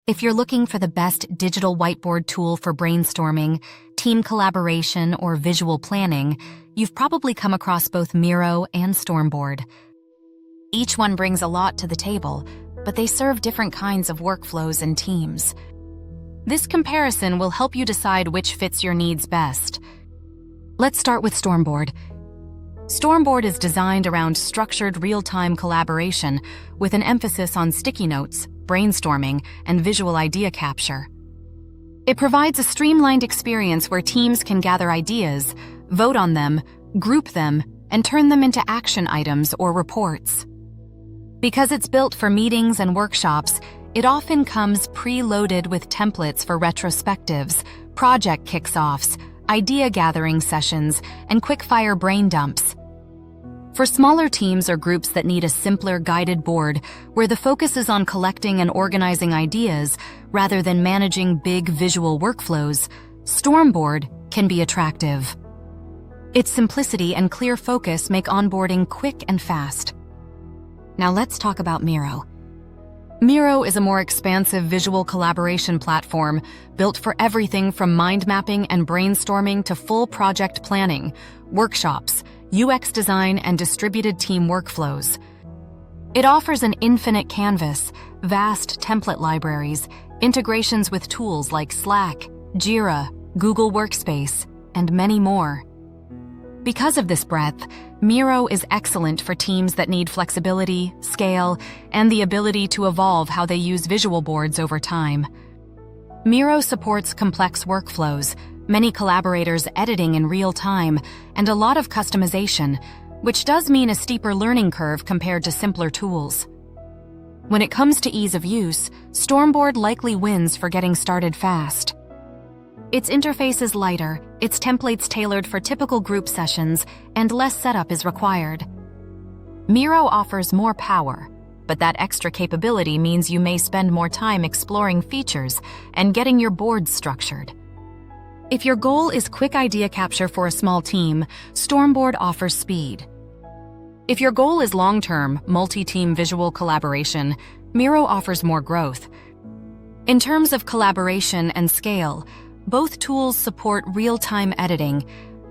If you're looking for the best digital whiteboard tool for brainstorming, team collaboration, or visual planning, you've probably come across both Miro and Stormboard. Each one brings a lot to the table, but they serve different kinds of workflows and teams. This comparison will help you decide which fits your needs best. Let's start with Stormboard. Stormboard is designed around structured real-time collaboration with an emphasis on sticky notes, brainstorming, and visual idea capture. It provides a streamlined experience where teams can gather ideas, vote on them, group them, and turn them into action items or reports. Because it's built for meetings and workshops, it often comes pre-loaded with templates for retrospectives, project kicks-offs, idea gathering sessions, and quick-fire brain dumps. For smaller teams or groups that need a simpler guided board where the focus is on collecting and organizing ideas rather than managing big visual workflows, Stormboard can be attractive. Its simplicity and clear focus make onboarding quick and fast. Now let's talk about Miro. Miro is a more expansive visual collaboration platform built for everything from mind mapping and brainstorming to full project planning, workshops, UX design, and distributed team workflows. It offers an infinite canvas, vast template libraries, integrations with tools like Slack, Jira, Google Workspace, and many more. Because of this breadth, Miro is excellent for teams that need flexibility, scale, and the ability to evolve how they use visual boards over time. Miro supports complex workflows, many collaborators editing in real time, and a lot of customization, which does mean a steeper learning curve compared to simpler tools. When it comes to ease of use, Stormboard likely wins for getting started fast. Its interface is lighter, its templates tailored for typical group sessions, and less setup is required. Miro offers more power, but that extra capability means you may spend more time exploring features and getting your board structured. If your goal is quick idea capture for a small team, Stormboard offers speed. If your goal is long-term, multi-team visual collaboration, Miro offers more growth. In terms of collaboration and scale, both tools support real-time editing,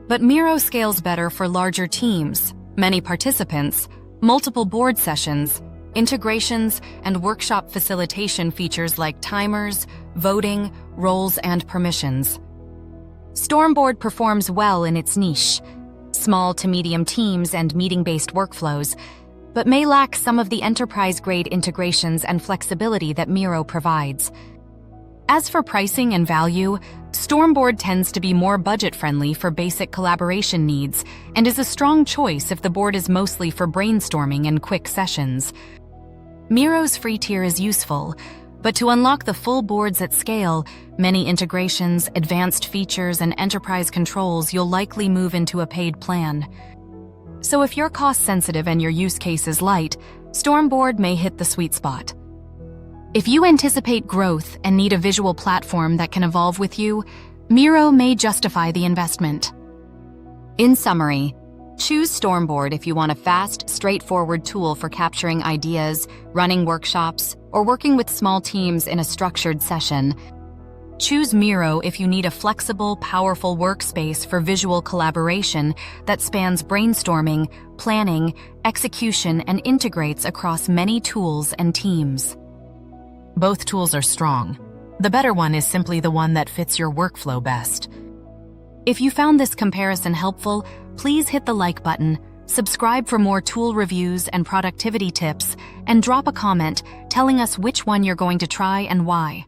but Miro scales better for larger teams, many participants, multiple board sessions, integrations, and workshop facilitation features like timers, voting, roles, and permissions. Stormboard performs well in its niche, small to medium teams and meeting-based workflows, but may lack some of the enterprise-grade integrations and flexibility that Miro provides. As for pricing and value, Stormboard tends to be more budget-friendly for basic collaboration needs and is a strong choice if the board is mostly for brainstorming and quick sessions. Miro's free tier is useful, but to unlock the full boards at scale, many integrations, advanced features, and enterprise controls, you'll likely move into a paid plan. So if you're cost-sensitive and your use case is light, Stormboard may hit the sweet spot. If you anticipate growth and need a visual platform that can evolve with you, Miro may justify the investment. In summary, choose Stormboard if you want a fast, straightforward tool for capturing ideas, running workshops, or working with small teams in a structured session. Choose Miro if you need a flexible, powerful workspace for visual collaboration that spans brainstorming, planning, execution, and integrates across many tools and teams. Both tools are strong. The better one is simply the one that fits your workflow best. If you found this comparison helpful, please hit the like button, subscribe for more tool reviews and productivity tips, and drop a comment telling us which one you're going to try and why.